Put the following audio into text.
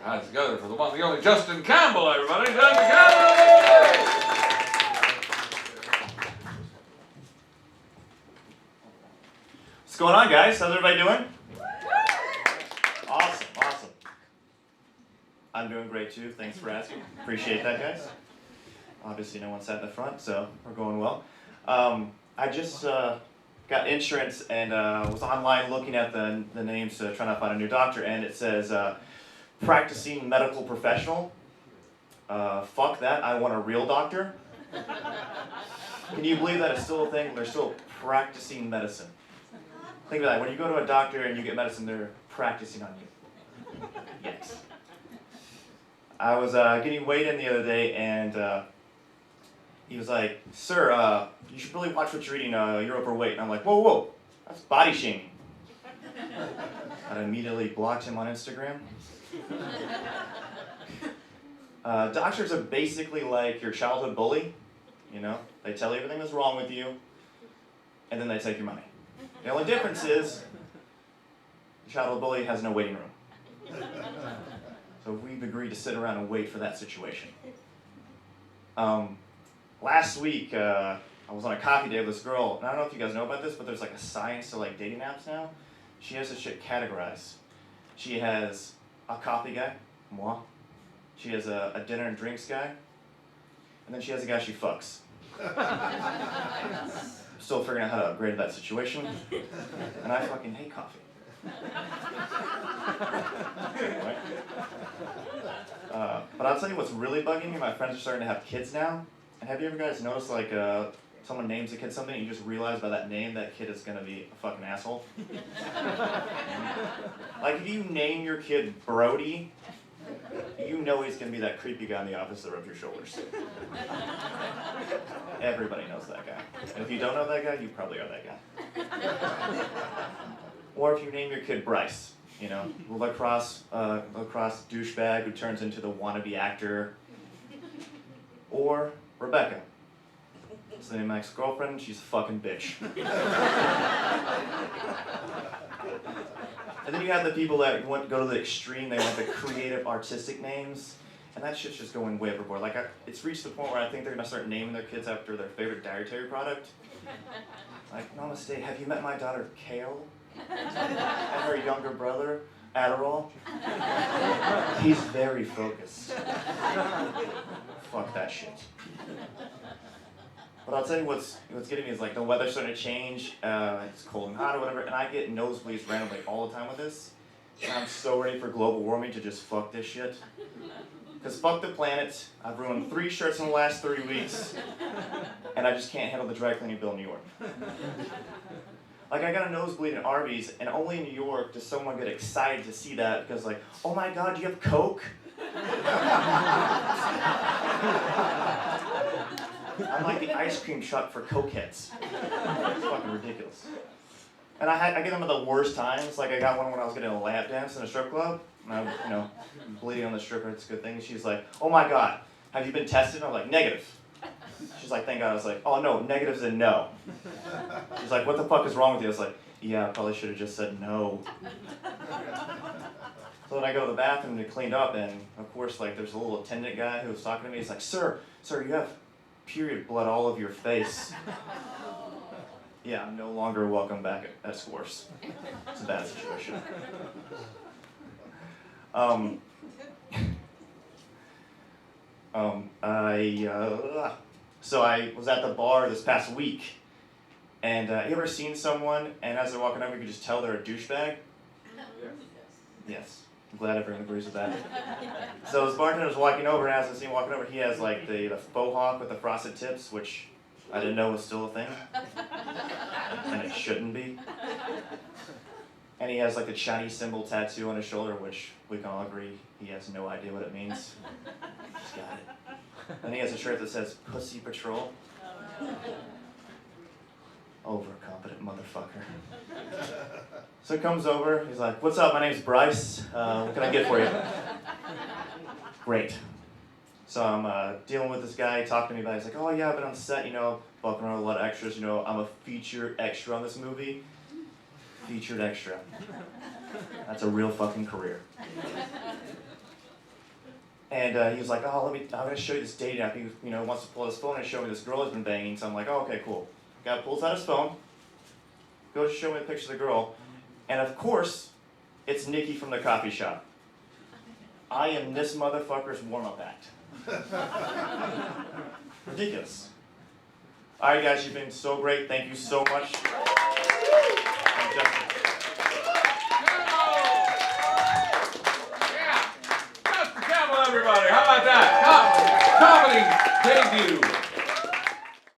hands together for the one, the only Justin Campbell, everybody. Justin Campbell! What's going on, guys? How's everybody doing? Awesome, awesome. I'm doing great too. Thanks for asking. Appreciate that, guys. Obviously, no one sat in the front, so we're going well. I just got insurance and was online looking at the names to try to find a new doctor, and it says practicing medical professional. Fuck that. I want a real doctor. Can you believe that it's still a thing? They're still practicing medicine. Think about that. When you go to a doctor and you get medicine, they're practicing on you. Yes. I was getting weighed in the other day, and he was like, "Sir, you should really watch what you're eating. You're overweight." And I'm like, "Whoa, that's body shaming." I immediately blocked him on Instagram. Doctors are basically like your childhood bully. You know, they tell you everything that's wrong with you, and then they take your money. The only difference is the childhood bully has no waiting room. So we've agreed to sit around and wait for that situation. Last week, I was on a coffee date with this girl, and I don't know if you guys know about this, but there's like a science to like dating apps now. She has this shit categorized. She has a coffee guy, moi. She has a dinner and drinks guy, and then she has a guy she fucks. Still figuring out how to upgrade that situation, and I fucking hate coffee. Anyway. But I'll tell you what's really bugging me. My friends are starting to have kids now, and have you ever guys noticed like someone names a kid something, and you just realize by that name that kid is gonna be a fucking asshole? Like if you name your kid Brody, you know he's gonna be that creepy guy in the office that rubs your shoulders. Everybody knows that guy. And if you don't know that guy, you probably are that guy. Or if you name your kid Bryce, you know, lacrosse douchebag who turns into the wannabe actor. Or Rebecca. It's the name of my ex-girlfriend, she's a fucking bitch. And then you have the people that want to go to the extreme, they want the creative, artistic names, and that shit's just going way overboard. Like, it's reached the point where I think they're going to start naming their kids after their favorite dietary product. Like, namaste, have you met my daughter, Kale? And her younger brother, Adderall? He's very focused. Fuck that shit. But I'll tell you what's getting me is like the weather's starting to change, it's cold and hot or whatever, and I get nosebleeds randomly all the time with this. And I'm so ready for global warming to just fuck this shit. Because fuck the planet, I've ruined 3 shirts in the last 3 weeks, and I just can't handle the dry cleaning bill in New York. Like I got a nosebleed in Arby's, and only in New York does someone get excited to see that because like, oh my god, do you have Coke? I'm like the ice cream truck for cokeheads. It's fucking ridiculous. And I get them at the worst times. Like I got one when I was getting a lap dance in a strip club. And I'm, you know, bleeding on the stripper, it's a good thing. She's like, oh my god, have you been tested? And I'm like, negative. She's like, thank God. I was like, oh no, negative's a no. She's like, what the fuck is wrong with you? I was like, yeah, I probably should have just said no. So then I go to the bathroom to clean up, and of course, like, there's a little attendant guy who was talking to me. He's like, sir, you have period blood all over your face. Yeah, I'm no longer welcome back at Squares. It's a bad situation. So I was at the bar this past week, and you ever seen someone, and as they're walking over, you can just tell they're a douchebag? Yes. I'm glad everyone agrees with that. So this bartender was walking over, and as I see him walking over, he has like the faux hawk with the frosted tips, which I didn't know was still a thing. And it shouldn't be. And he has like the Chinese symbol tattoo on his shoulder, which we can all agree he has no idea what it means. Just got it. And he has a shirt that says Pussy Patrol. Overconfident motherfucker. So he comes over, he's like, what's up, my name's Bryce, what can I get for you? Great. So I'm dealing with this guy, talking to me about it. He's like, oh yeah, I've been on set, you know, bumping around with a lot of extras, you know, I'm a featured extra on this movie. Featured extra. That's a real fucking career. And he was like, oh, I'm gonna show you this dating app. He, wants to pull out his phone and show me this girl he's been banging. So I'm like, oh, okay, cool. Guy pulls out his phone, goes to show me a picture of the girl, and of course, it's Nikki from the coffee shop. I am this motherfucker's warm-up act. Ridiculous. All right, guys, you've been so great. Thank you so much. And Justin.